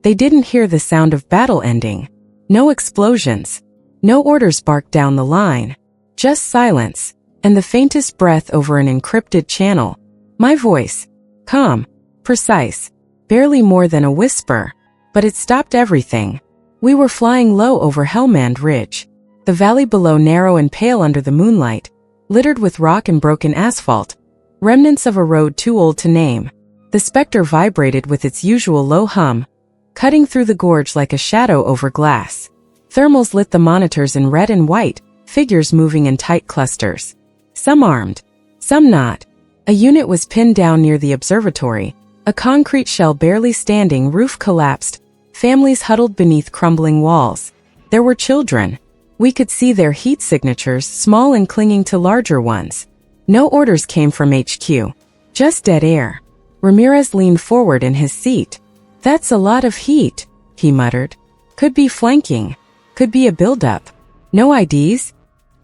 They didn't hear the sound of battle ending. No explosions. No orders barked down the line. Just silence, and the faintest breath over an encrypted channel. My voice. Calm. Precise. Barely more than a whisper. But it stopped everything. We were flying low over Helmand Ridge. The valley below narrow and pale under the moonlight, littered with rock and broken asphalt. Remnants of a road too old to name. The specter vibrated with its usual low hum, cutting through the gorge like a shadow over glass. Thermals lit the monitors in red and white, figures moving in tight clusters. Some armed, some not. A unit was pinned down near the observatory, a concrete shell barely standing, roof collapsed, families huddled beneath crumbling walls. There were children. We could see their heat signatures, small and clinging to larger ones. No orders came from HQ. Just dead air. Ramirez leaned forward in his seat. That's a lot of heat, he muttered. Could be flanking. Could be a buildup. No IDs?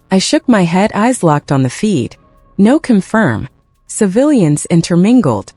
I shook my head, eyes locked on the feed. No confirm. Civilians intermingled.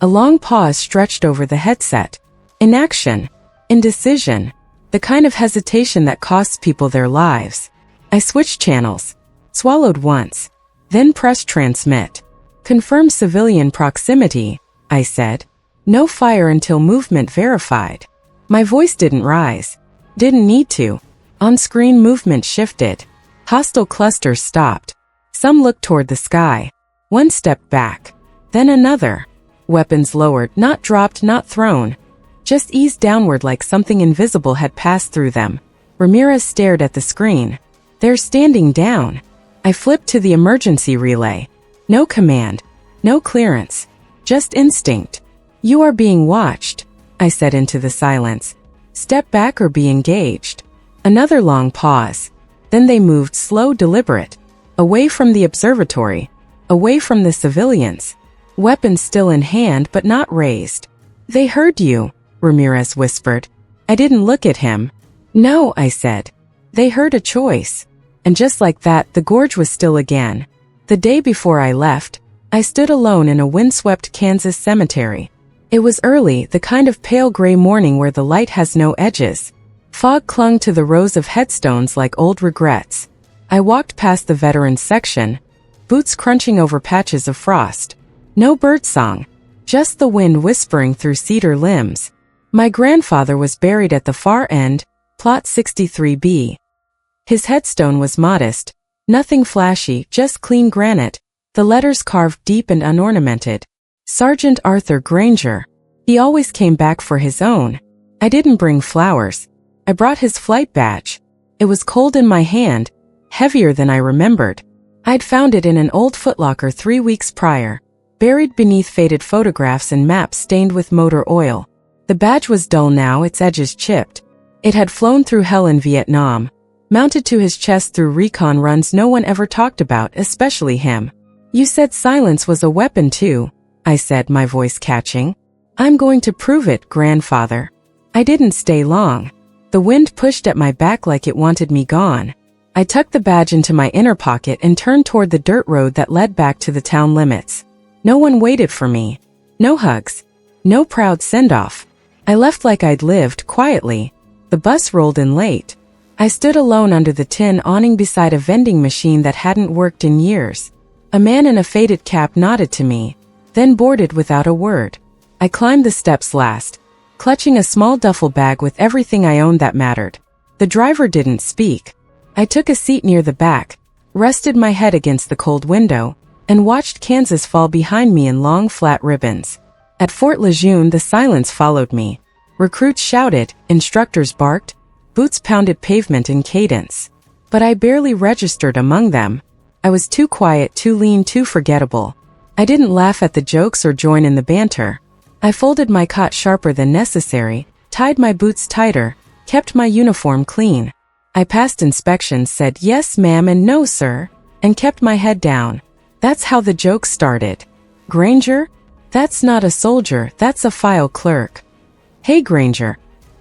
A long pause stretched over the headset. Inaction. Indecision. The kind of hesitation that costs people their lives. I switched channels. Swallowed once. Then pressed transmit. Confirm civilian proximity, I said. No fire until movement verified. My voice didn't rise. Didn't need to. On-screen movement shifted. Hostile clusters stopped. Some looked toward the sky. One stepped back. Then another. Weapons lowered, not dropped, not thrown. Just eased downward like something invisible had passed through them. Ramirez stared at the screen. They're standing down. I flipped to the emergency relay. No command. No clearance. Just instinct. You are being watched, I said into the silence. Step back or be engaged. Another long pause. Then they moved, slow, deliberate. Away from the observatory. Away from the civilians. Weapons still in hand but not raised. They heard you, Ramirez whispered. I didn't look at him. No, I said. They heard a choice. And just like that, the gorge was still again. The day before I left, I stood alone in a windswept Kansas cemetery. It was early, the kind of pale gray morning where the light has no edges. Fog clung to the rows of headstones like old regrets. I walked past the veterans section, boots crunching over patches of frost. No birdsong, just the wind whispering through cedar limbs. My grandfather was buried at the far end, plot 63B. His headstone was modest, nothing flashy, just clean granite, the letters carved deep and unornamented. Sergeant Arthur Granger. He always came back for his own. I didn't bring flowers. I brought his flight badge. It was cold in my hand, heavier than I remembered. I'd found it in an old footlocker 3 weeks prior, buried beneath faded photographs and maps stained with motor oil. The badge was dull now, its edges chipped. It had flown through hell in Vietnam, mounted to his chest through recon runs no one ever talked about, especially him. You said silence was a weapon too, I said, my voice catching. I'm going to prove it, grandfather. I didn't stay long. The wind pushed at my back like it wanted me gone. I tucked the badge into my inner pocket and turned toward the dirt road that led back to the town limits. No one waited for me. No hugs. No proud send-off. I left like I'd lived, quietly. The bus rolled in late. I stood alone under the tin awning beside a vending machine that hadn't worked in years. A man in a faded cap nodded to me, then boarded without a word. I climbed the steps last, clutching a small duffel bag with everything I owned that mattered. The driver didn't speak. I took a seat near the back, rested my head against the cold window, and watched Kansas fall behind me in long flat ribbons. At Fort Lejeune, the silence followed me. Recruits shouted, instructors barked, boots pounded pavement in cadence. But I barely registered among them. I was too quiet, too lean, too forgettable. I didn't laugh at the jokes or join in the banter. I folded my coat sharper than necessary, tied my boots tighter, kept my uniform clean. I passed inspections, said yes ma'am and no sir, and kept my head down. That's how the joke started. Granger? That's not a soldier, that's a file clerk. Hey Granger.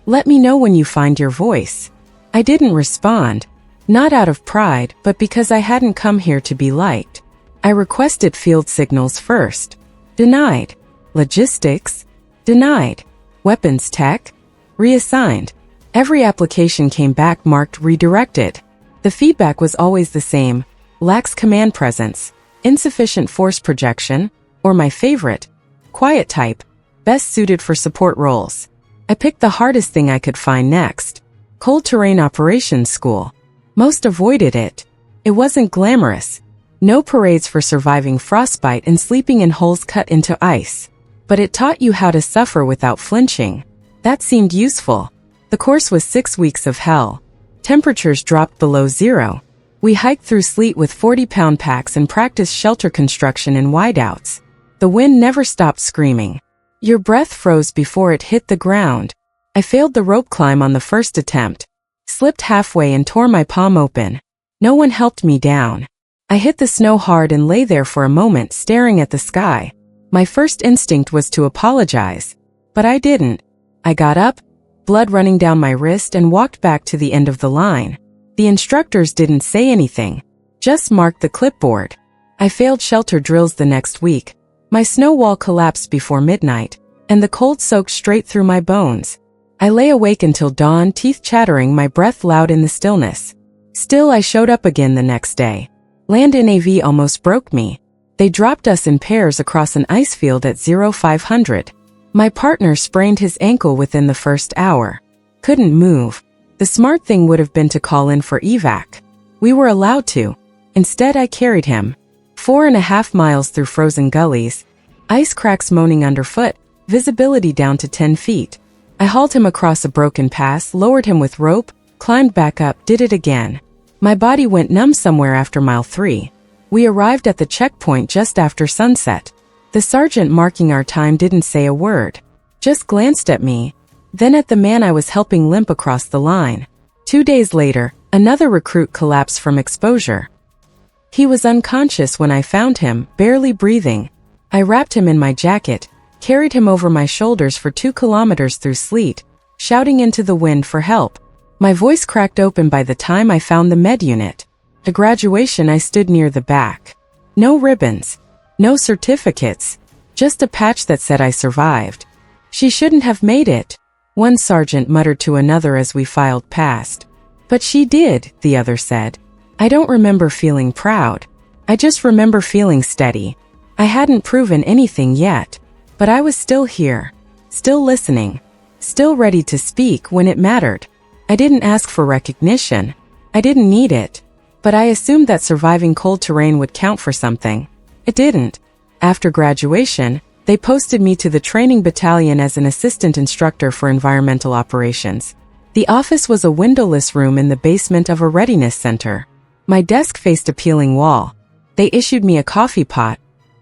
Let me know when you find your voice. I didn't respond. Not out of pride, but because I hadn't come here to be liked. I requested field signals first. Denied. Logistics? Denied. Weapons tech? reassigned. Every application came back marked redirected. The feedback was always the same: lacks command presence, insufficient force projection, or my favorite, quiet type, best suited for support roles. I picked the hardest thing I could find next: cold terrain operations school. Most avoided it. It wasn't glamorous. No parades for surviving frostbite and sleeping in holes cut into ice. But it taught you how to suffer without flinching. That seemed useful. The course was 6 weeks of hell. Temperatures dropped below zero. We hiked through sleet with 40-pound packs and practiced shelter construction in wideouts. The wind never stopped screaming. Your breath froze before it hit the ground. I failed the rope climb on the first attempt. Slipped halfway and tore my palm open. No one helped me down. I hit the snow hard and lay there for a moment staring at the sky. My first instinct was to apologize. But I didn't. I got up, blood running down my wrist, and walked back to the end of the line. The instructors didn't say anything, just marked the clipboard. I failed shelter drills the next week. My snow wall collapsed before midnight, and the cold soaked straight through my bones. I lay awake until dawn, teeth chattering, my breath loud in the stillness. Still, I showed up again the next day. Land NAV almost broke me. They dropped us in pairs across an ice field at 0500. My partner sprained his ankle within the first hour. Couldn't move. The smart thing would have been to call in for evac. We were allowed to. Instead, I carried him. 4.5 miles through frozen gullies. Ice cracks moaning underfoot, visibility down to 10 feet. I hauled him across a broken pass, lowered him with rope, climbed back up, did it again. My body went numb somewhere after mile 3. We arrived at the checkpoint just after sunset. The sergeant marking our time didn't say a word, just glanced at me, then at the man I was helping limp across the line. 2 days later, another recruit collapsed from exposure. He was unconscious when I found him, barely breathing. I wrapped him in my jacket, carried him over my shoulders for 2 kilometers through sleet, shouting into the wind for help. My voice cracked open by the time I found the med unit. At graduation, I stood near the back. No ribbons. No certificates. Just a patch that said I survived. She shouldn't have made it, one sergeant muttered to another as we filed past. But she did, the other said. I don't remember feeling proud. I just remember feeling steady. I hadn't proven anything yet. But I was still here. Still listening. Still ready to speak when it mattered. I didn't ask for recognition. I didn't need it. But I assumed that surviving cold terrain would count for something. It didn't. After graduation, they posted me to the training battalion as an assistant instructor for environmental operations. The office was a windowless room in the basement of a readiness center. My desk faced a peeling wall. They issued me a coffee pot,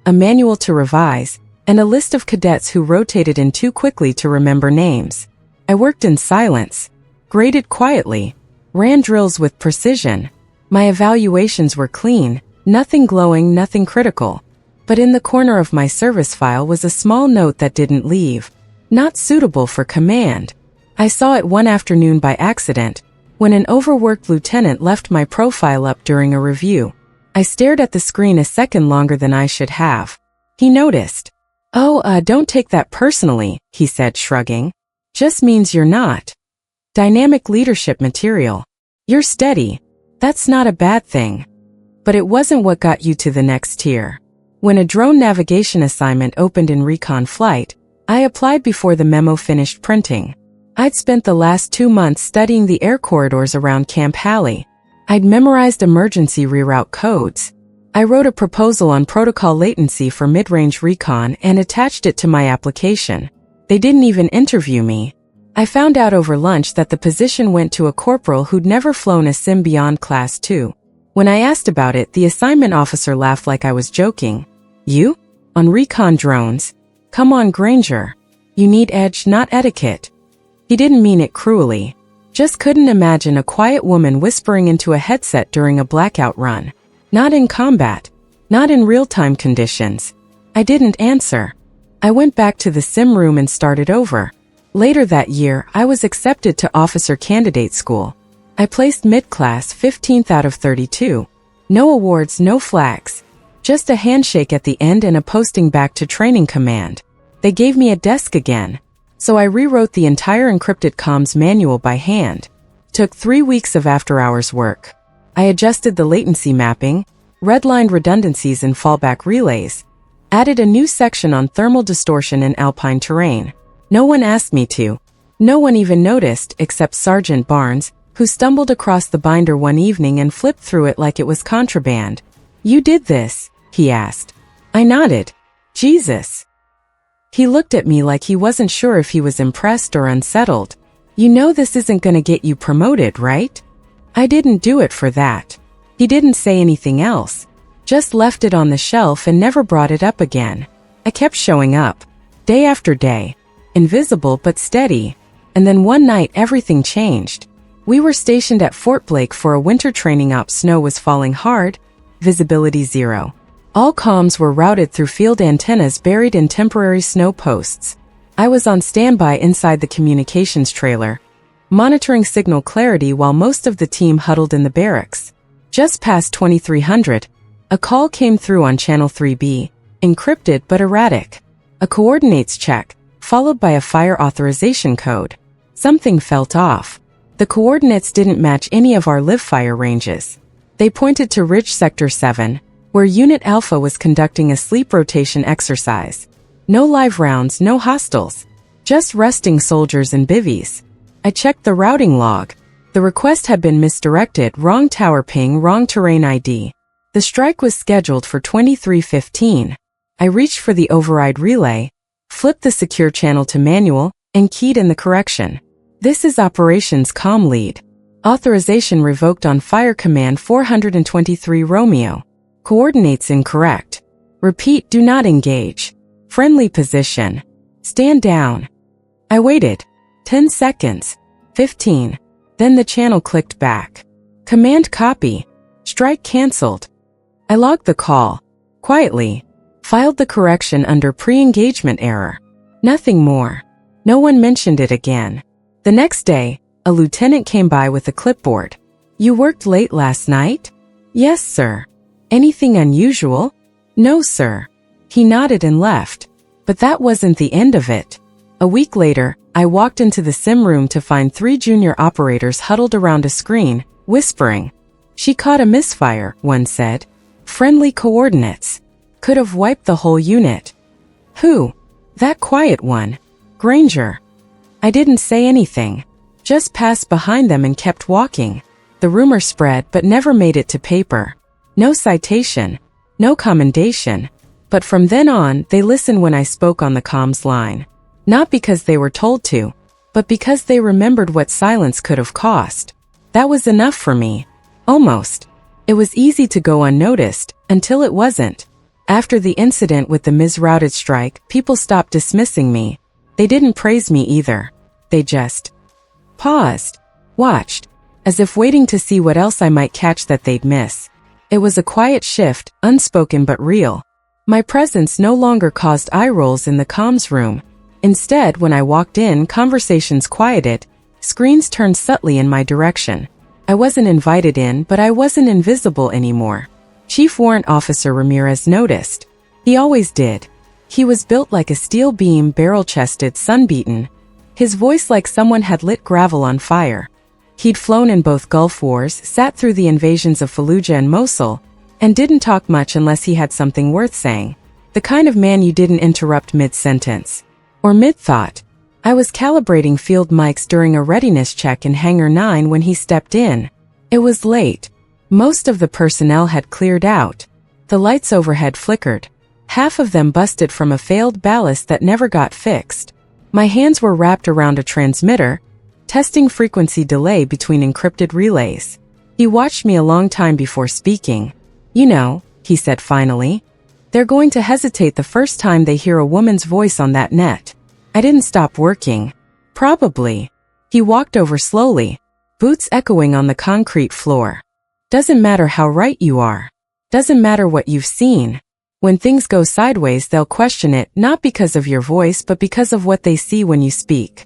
a manual to revise, and a list of cadets who rotated in too quickly to remember names. I worked in silence, graded quietly, ran drills with precision. My evaluations were clean, nothing glowing, nothing critical. But in the corner of my service file was a small note that didn't leave. Not suitable for command. I saw it one afternoon by accident, when an overworked lieutenant left my profile up during a review. I stared at the screen a second longer than I should have. He noticed. Don't take that personally, he said, shrugging. Just means you're not. Dynamic leadership material. You're steady. That's not a bad thing. But it wasn't what got you to the next tier. When a drone navigation assignment opened in recon flight, I applied before the memo finished printing. I'd spent the last 2 months studying the air corridors around Camp Halley. I'd memorized emergency reroute codes. I wrote a proposal on protocol latency for mid-range recon and attached it to my application. They didn't even interview me. I found out over lunch that the position went to a corporal who'd never flown a sim beyond Class 2. When I asked about it, the assignment officer laughed like I was joking. You? On recon drones? Come on, Granger. You need edge, not etiquette. He didn't mean it cruelly. Just couldn't imagine a quiet woman whispering into a headset during a blackout run. Not in combat. Not in real-time conditions. I didn't answer. I went back to the sim room and started over. Later that year, I was accepted to officer candidate school. I placed mid-class 15th out of 32. No awards, no flags. Just a handshake at the end and a posting back to training command. They gave me a desk again. So I rewrote the entire encrypted comms manual by hand. Took 3 weeks of after-hours work. I adjusted the latency mapping, redlined redundancies and fallback relays, added a new section on thermal distortion in alpine terrain. No one asked me to. No one even noticed except Sergeant Barnes, who stumbled across the binder one evening and flipped through it like it was contraband. "You did this?" he asked. I nodded. "Jesus." He looked at me like he wasn't sure if he was impressed or unsettled. "You know this isn't gonna get you promoted, right?" I didn't do it for that. He didn't say anything else. Just left it on the shelf and never brought it up again. I kept showing up. Day after day. Invisible but steady. And then one night everything changed. We were stationed at Fort Blake for a winter training op. Snow was falling hard. Visibility 0. All comms were routed through field antennas buried in temporary snow posts. I was on standby inside the communications trailer, monitoring signal clarity while most of the team huddled in the barracks. Just past 2300, a call came through on channel 3B, encrypted but erratic. A coordinates check, followed by a fire authorization code. Something felt off. The coordinates didn't match any of our live fire ranges. They pointed to Ridge Sector 7, where Unit Alpha was conducting a sleep rotation exercise. No live rounds, no hostiles. Just resting soldiers and bivvies. I checked the routing log. The request had been misdirected, wrong tower ping, wrong terrain ID. The strike was scheduled for 23:15. I reached for the override relay, flipped the secure channel to manual, and keyed in the correction. "This is Operations Comm Lead. Authorization revoked on Fire Command 423 Romeo. Coordinates incorrect. Repeat, do not engage. Friendly position. Stand down." I waited. 10 seconds. 15. Then the channel clicked back. "Command copy. Strike cancelled." I logged the call. Quietly. Filed the correction under pre-engagement error. Nothing more. No one mentioned it again. The next day, a lieutenant came by with a clipboard. "You worked late last night?" "Yes, sir." "Anything unusual?" "No, sir." He nodded and left. But that wasn't the end of it. A week later, I walked into the sim room to find 3 junior operators huddled around a screen, whispering. "She caught a misfire," one said. "Friendly coordinates. Could have wiped the whole unit." "Who?" "That quiet one. Granger." I didn't say anything. Just passed behind them and kept walking. The rumor spread but never made it to paper. No citation. No commendation. But from then on, they listened when I spoke on the comms line. Not because they were told to, but because they remembered what silence could have cost. That was enough for me. Almost. It was easy to go unnoticed, until it wasn't. After the incident with the misrouted strike, people stopped dismissing me. They didn't praise me either. They just paused, watched, as if waiting to see what else I might catch that they'd miss. It was a quiet shift, unspoken but real. My presence no longer caused eye rolls in the comms room. Instead, when I walked in, conversations quieted, screens turned subtly in my direction. I wasn't invited in, but I wasn't invisible anymore. Chief Warrant Officer Ramirez noticed. He always did. He was built like a steel beam, barrel-chested, sun-beaten. His voice like someone had lit gravel on fire. He'd flown in both Gulf Wars, sat through the invasions of Fallujah and Mosul, and didn't talk much unless he had something worth saying. The kind of man you didn't interrupt mid-sentence. Or mid-thought. I was calibrating field mics during a readiness check in Hangar 9 when he stepped in. It was late. Most of the personnel had cleared out. The lights overhead flickered. Half of them busted from a failed ballast that never got fixed. My hands were wrapped around a transmitter, testing frequency delay between encrypted relays. He watched me a long time before speaking. "You know," he said finally, "they're going to hesitate the first time they hear a woman's voice on that net." I didn't stop working. "Probably." He walked over slowly, boots echoing on the concrete floor. "Doesn't matter how right you are. Doesn't matter what you've seen. When things go sideways, they'll question it, not because of your voice but because of what they see when you speak."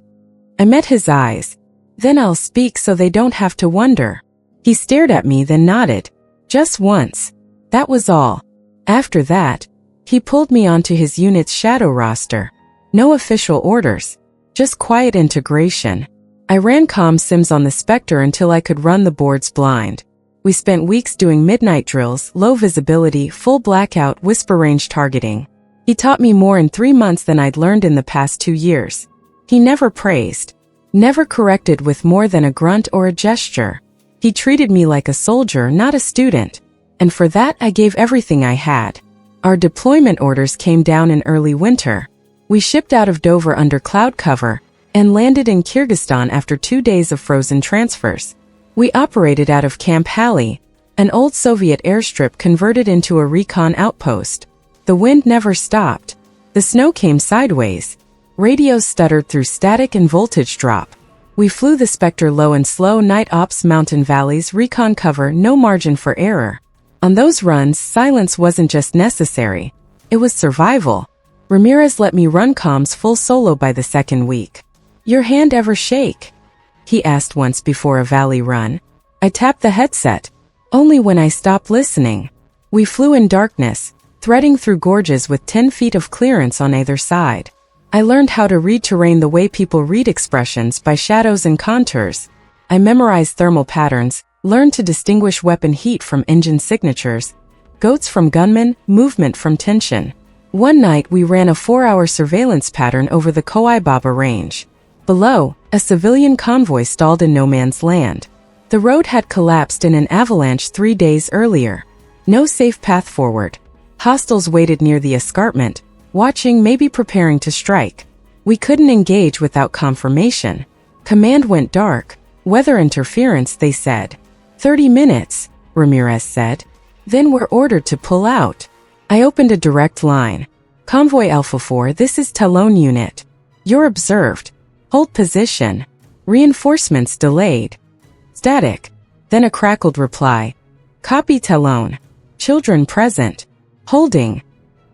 I met his eyes. "Then I'll speak so they don't have to wonder." He stared at me, then nodded. Just once. That was all. After that, he pulled me onto his unit's shadow roster. No official orders. Just quiet integration. I ran comm sims on the Spectre until I could run the boards blind. We spent weeks doing midnight drills, low visibility, full blackout, whisper range targeting. He taught me more in 3 months than I'd learned in the past 2 years. He never praised, never corrected with more than a grunt or a gesture. He treated me like a soldier, not a student. And for that I gave everything I had. Our deployment orders came down in early winter. We shipped out of Dover under cloud cover and landed in Kyrgyzstan after 2 days of frozen transfers. We operated out of Camp Halley, an old Soviet airstrip converted into a recon outpost. The wind never stopped. The snow came sideways. Radios stuttered through static and voltage drop. We flew the Spectre low and slow night ops, mountain valleys, recon cover, no margin for error. On those runs, silence wasn't just necessary. It was survival. Ramirez let me run comms full solo by the second week. "Your hand ever shake?" he asked once before a valley run. I tapped the headset. Only when I stopped listening. We flew in darkness, threading through gorges with 10 feet of clearance on either side. I learned how to read terrain the way people read expressions, by shadows and contours. I memorized thermal patterns, learned to distinguish weapon heat from engine signatures, goats from gunmen, movement from tension. One night we ran a 4-hour surveillance pattern over the Kowai Baba range. Below, a civilian convoy stalled in no man's land. The road had collapsed in an avalanche 3 days earlier. No safe path forward. Hostiles waited near the escarpment, watching, maybe preparing to strike. We couldn't engage without confirmation. Command went dark. Weather interference, they said. 30 minutes, Ramirez said. Then we're ordered to pull out. I opened a direct line. Convoy Alpha 4, this is Talon unit. You're observed. Hold position. Reinforcements delayed. Static. Then a crackled reply. Copy Talon. Children present. Holding.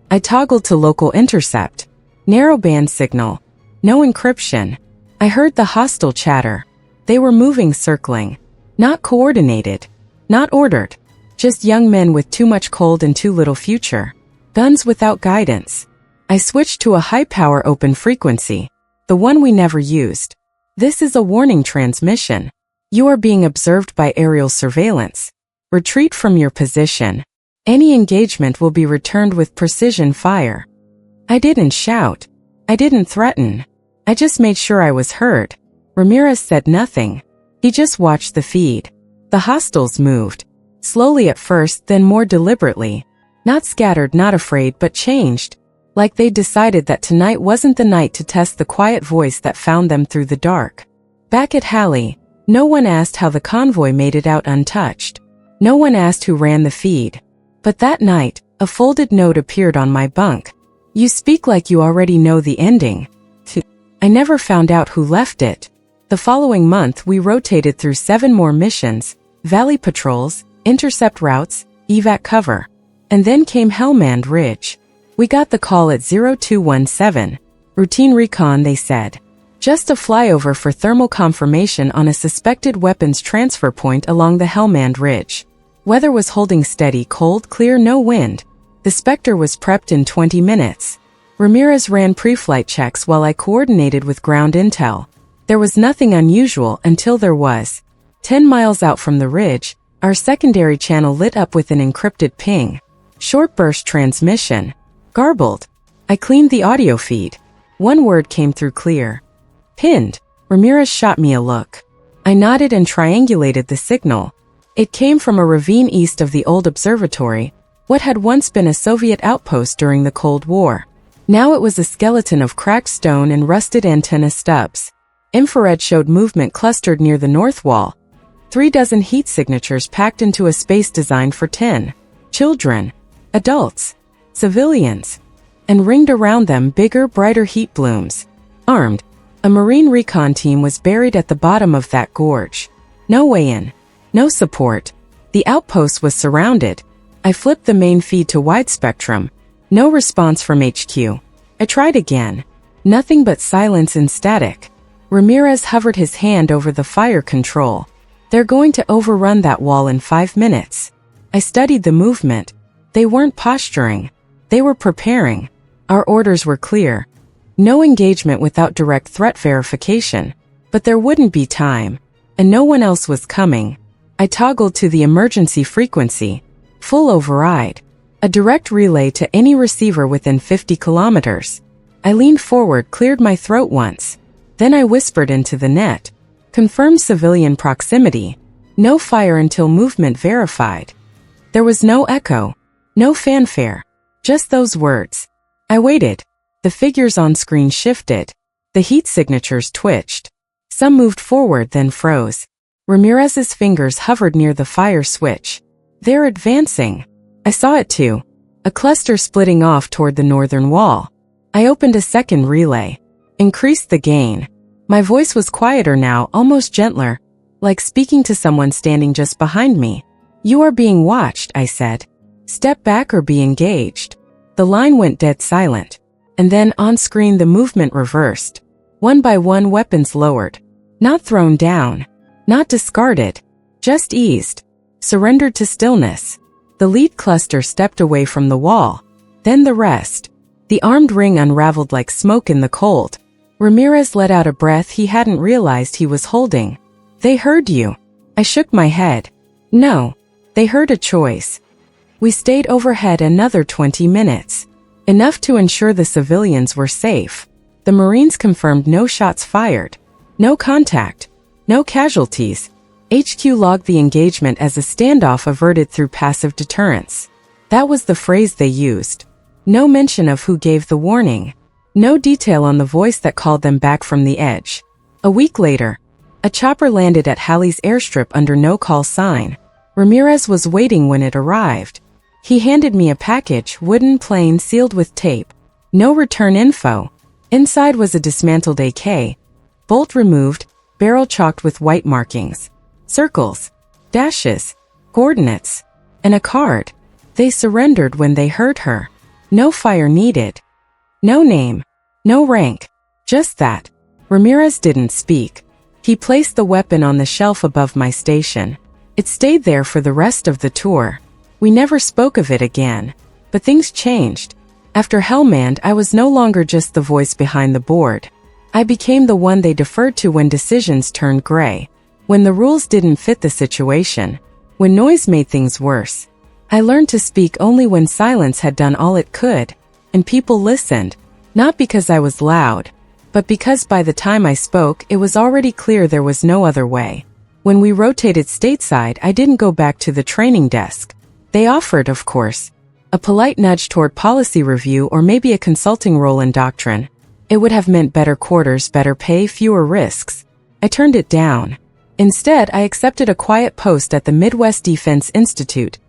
I toggled to local intercept. Narrowband signal. No encryption. I heard the hostile chatter. They were moving, circling. Not coordinated. Not ordered. Just young men with too much cold and too little future. Guns without guidance. I switched to a high-power open frequency. The one we never used. This is a warning transmission. You are being observed by aerial surveillance. Retreat from your position. Any engagement will be returned with precision fire. I didn't shout. I didn't threaten. I just made sure I was heard. Ramirez said nothing. He just watched the feed. The hostiles moved. Slowly at first, then more deliberately. Not scattered, not afraid, but changed. Like they decided that tonight wasn't the night to test the quiet voice that found them through the dark. Back at Halley, no one asked how the convoy made it out untouched. No one asked who ran the feed. But that night, a folded note appeared on my bunk. You speak like you already know the ending. I never found out who left it. The following month we rotated through 7 more missions, valley patrols, intercept routes, evac cover. And then came Helmand Ridge. We got the call at 0217. Routine recon, they said. Just a flyover for thermal confirmation on a suspected weapons transfer point along the Helmand Ridge. Weather was holding steady, cold, clear, no wind. The Spectre was prepped in 20 minutes. Ramirez ran pre-flight checks while I coordinated with ground intel. There was nothing unusual until there was. 10 miles out from the ridge, our secondary channel lit up with an encrypted ping. Short burst transmission. Garbled. I cleaned the audio feed. One word came through clear. Pinned. Ramirez shot me a look. I nodded and triangulated the signal. It came from a ravine east of the old observatory, what had once been a Soviet outpost during the Cold War. Now it was a skeleton of cracked stone and rusted antenna stubs. Infrared showed movement clustered near the north wall. 3 dozen heat signatures packed into a space designed for 10. Children. Adults. Civilians. And ringed around them bigger, brighter heat blooms. Armed. A Marine recon team was buried at the bottom of that gorge. No way in. No support. The outpost was surrounded. I flipped the main feed to wide spectrum. No response from HQ. I tried again. Nothing but silence and static. Ramirez hovered his hand over the fire control. They're going to overrun that wall in 5 minutes. I studied the movement. They weren't posturing. They were preparing. Our orders were clear. No engagement without direct threat verification. But there wouldn't be time. And no one else was coming. I toggled to the emergency frequency. Full override. A direct relay to any receiver within 50 kilometers. I leaned forward, cleared my throat once. Then I whispered into the net. Confirmed civilian proximity. No fire until movement verified. There was no echo. No fanfare. Just those words. I waited. The figures on screen shifted. The heat signatures twitched. Some moved forward then froze. Ramirez's fingers hovered near the fire switch. They're advancing. I saw it too. A cluster splitting off toward the northern wall. I opened a second relay. Increased the gain. My voice was quieter now, almost gentler, like speaking to someone standing just behind me. You are being watched, I said. Step back or be engaged. The line went dead silent. And then on screen the movement reversed. One by one weapons lowered. Not thrown down. Not discarded. Just eased. Surrendered to stillness. The lead cluster stepped away from the wall. Then the rest. The armed ring unraveled like smoke in the cold. Ramirez let out a breath he hadn't realized he was holding. They heard you. I shook my head. No. They heard a choice. We stayed overhead another 20 minutes. Enough to ensure the civilians were safe. The Marines confirmed no shots fired. No contact. No casualties. HQ logged the engagement as a standoff averted through passive deterrence. That was the phrase they used. No mention of who gave the warning. No detail on the voice that called them back from the edge. A week later, a chopper landed at Halley's airstrip under no call sign. Ramirez was waiting when it arrived. He handed me a package, wooden plain sealed with tape. No return info. Inside was a dismantled AK. Bolt removed, barrel chalked with white markings. Circles. Dashes. Coordinates. And a card. They surrendered when they heard her. No fire needed. No name. No rank. Just that. Ramirez didn't speak. He placed the weapon on the shelf above my station. It stayed there for the rest of the tour. We never spoke of it again. But things changed. After Hellmand, I was no longer just the voice behind the board. I became the one they deferred to when decisions turned gray. When the rules didn't fit the situation. When noise made things worse. I learned to speak only when silence had done all it could. And people listened. Not because I was loud. But because by the time I spoke, it was already clear there was no other way. When we rotated stateside, I didn't go back to the training desk. They offered, of course, a polite nudge toward policy review or maybe a consulting role in doctrine. It would have meant better quarters, better pay, fewer risks. I turned it down. Instead, I accepted a quiet post at the Midwest Defense Institute,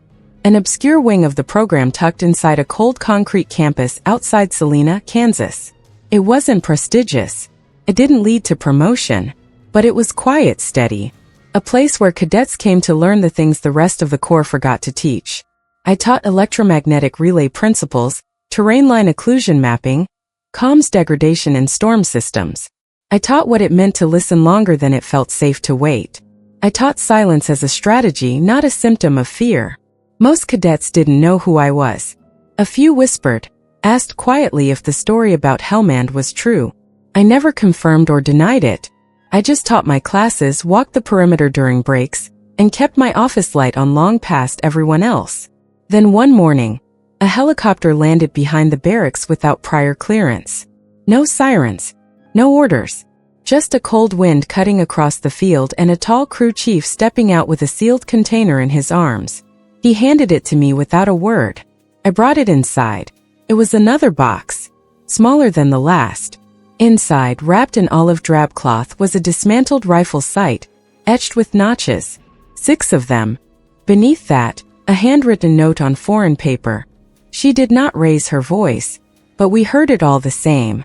an obscure wing of the program tucked inside a cold concrete campus outside Salina, Kansas. It wasn't prestigious. It didn't lead to promotion. But it was quiet, steady. A place where cadets came to learn the things the rest of the Corps forgot to teach. I taught electromagnetic relay principles, terrain line occlusion mapping, comms degradation in storm systems. I taught what it meant to listen longer than it felt safe to wait. I taught silence as a strategy, not a symptom of fear. Most cadets didn't know who I was. A few whispered, asked quietly if the story about Hellmand was true. I never confirmed or denied it. I just taught my classes, walked the perimeter during breaks, and kept my office light on long past everyone else. Then one morning, a helicopter landed behind the barracks without prior clearance. No sirens. No orders. Just a cold wind cutting across the field and a tall crew chief stepping out with a sealed container in his arms. He handed it to me without a word. I brought it inside. It was another box. Smaller than the last. Inside, wrapped in olive drab cloth, was a dismantled rifle sight, etched with notches. 6 of them. Beneath that, a handwritten note on foreign paper. She did not raise her voice, but we heard it all the same.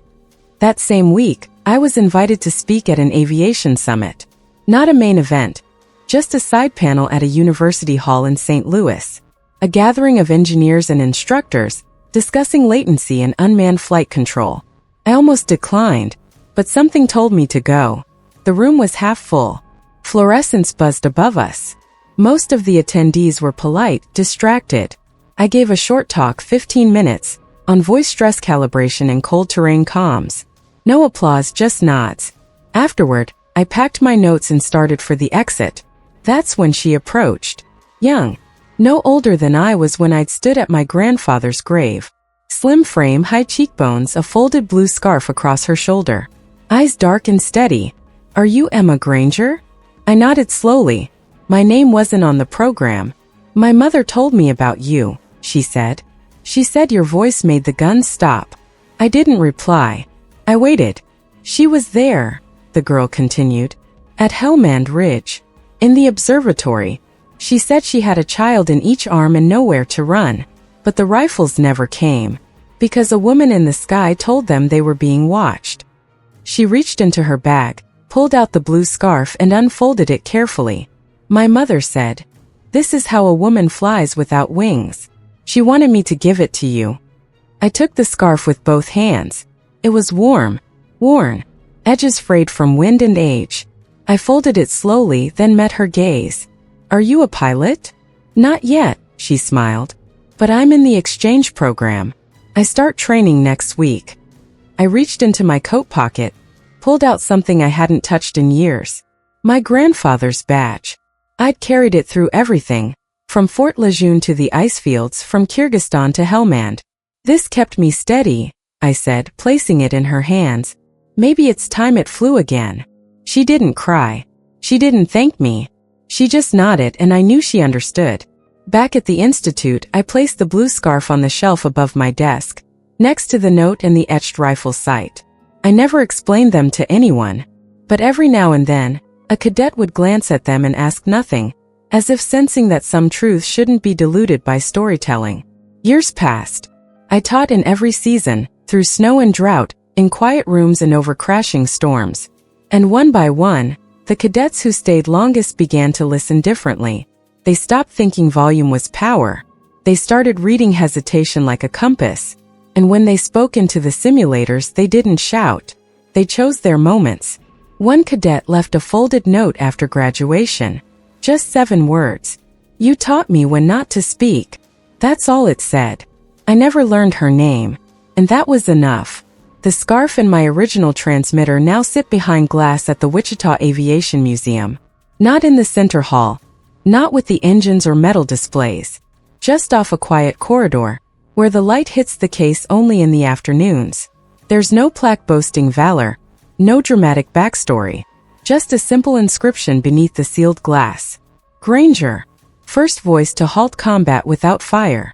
That same week, I was invited to speak at an aviation summit. Not a main event, just a side panel at a university hall in St. Louis. A gathering of engineers and instructors, discussing latency and unmanned flight control. I almost declined, but something told me to go. The room was half full. Fluorescence buzzed above us. Most of the attendees were polite, distracted. I gave a short talk, 15 minutes, on voice stress calibration and cold terrain comms. No applause, just nods. Afterward, I packed my notes and started for the exit. That's when she approached. Young. No older than I was when I'd stood at my grandfather's grave. Slim frame, high cheekbones, a folded blue scarf across her shoulder. Eyes dark and steady. Are you Emma Granger? I nodded slowly. My name wasn't on the program. My mother told me about you, she said. She said your voice made the guns stop. I didn't reply. I waited. She was there, the girl continued. At Helmand Ridge. In the observatory. She said she had a child in each arm and nowhere to run. But the rifles never came. Because a woman in the sky told them they were being watched. She reached into her bag, pulled out the blue scarf and unfolded it carefully. My mother said, "This is how a woman flies without wings." She wanted me to give it to you. I took the scarf with both hands. It was warm, worn, edges frayed from wind and age. I folded it slowly, then met her gaze. Are you a pilot? Not yet, she smiled. But I'm in the exchange program. I start training next week. I reached into my coat pocket, pulled out something I hadn't touched in years. My grandfather's badge. I'd carried it through everything, from Fort Lejeune to the ice fields, from Kyrgyzstan to Helmand. This kept me steady, I said, placing it in her hands. Maybe it's time it flew again. She didn't cry. She didn't thank me. She just nodded and I knew she understood. Back at the institute, I placed the blue scarf on the shelf above my desk, next to the note and the etched rifle sight. I never explained them to anyone, but every now and then, a cadet would glance at them and ask nothing, as if sensing that some truth shouldn't be diluted by storytelling. Years passed. I taught in every season, through snow and drought, in quiet rooms and over crashing storms. And one by one, the cadets who stayed longest began to listen differently. They stopped thinking volume was power. They started reading hesitation like a compass. And when they spoke into the simulators, they didn't shout. They chose their moments. One cadet left a folded note after graduation. Just 7 words. You taught me when not to speak. That's all it said. I never learned her name. And that was enough. The scarf and my original transmitter now sit behind glass at the Wichita Aviation Museum. Not in the center hall. Not with the engines or metal displays. Just off a quiet corridor, where the light hits the case only in the afternoons. There's no plaque boasting valor. No dramatic backstory. Just a simple inscription beneath the sealed glass. Granger. First voice to halt combat without fire.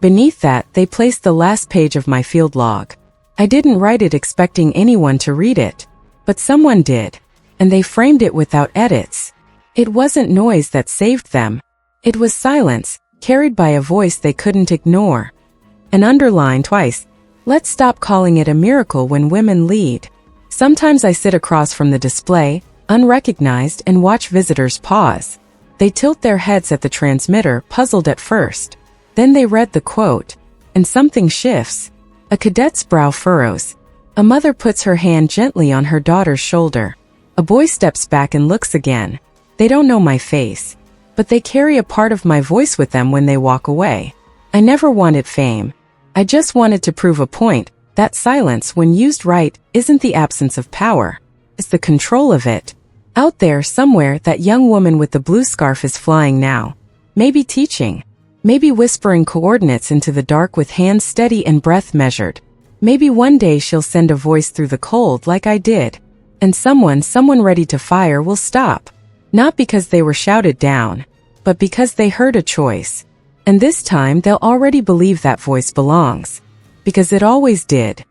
Beneath that, they placed the last page of my field log. I didn't write it expecting anyone to read it. But someone did. And they framed it without edits. It wasn't noise that saved them. It was silence, carried by a voice they couldn't ignore. And underlined twice, let's stop calling it a miracle when women lead. Sometimes I sit across from the display, unrecognized, and watch visitors pause. They tilt their heads at the transmitter, puzzled at first. Then they read the quote, and something shifts. A cadet's brow furrows. A mother puts her hand gently on her daughter's shoulder. A boy steps back and looks again. They don't know my face, but they carry a part of my voice with them when they walk away. I never wanted fame. I just wanted to prove a point, that silence, when used right, isn't the absence of power. It's the control of it. Out there somewhere, that young woman with the blue scarf is flying now. Maybe teaching. Maybe whispering coordinates into the dark with hands steady and breath measured. Maybe one day she'll send a voice through the cold like I did. And someone ready to fire will stop. Not because they were shouted down, but because they heard a choice. And this time they'll already believe that voice belongs. Because it always did.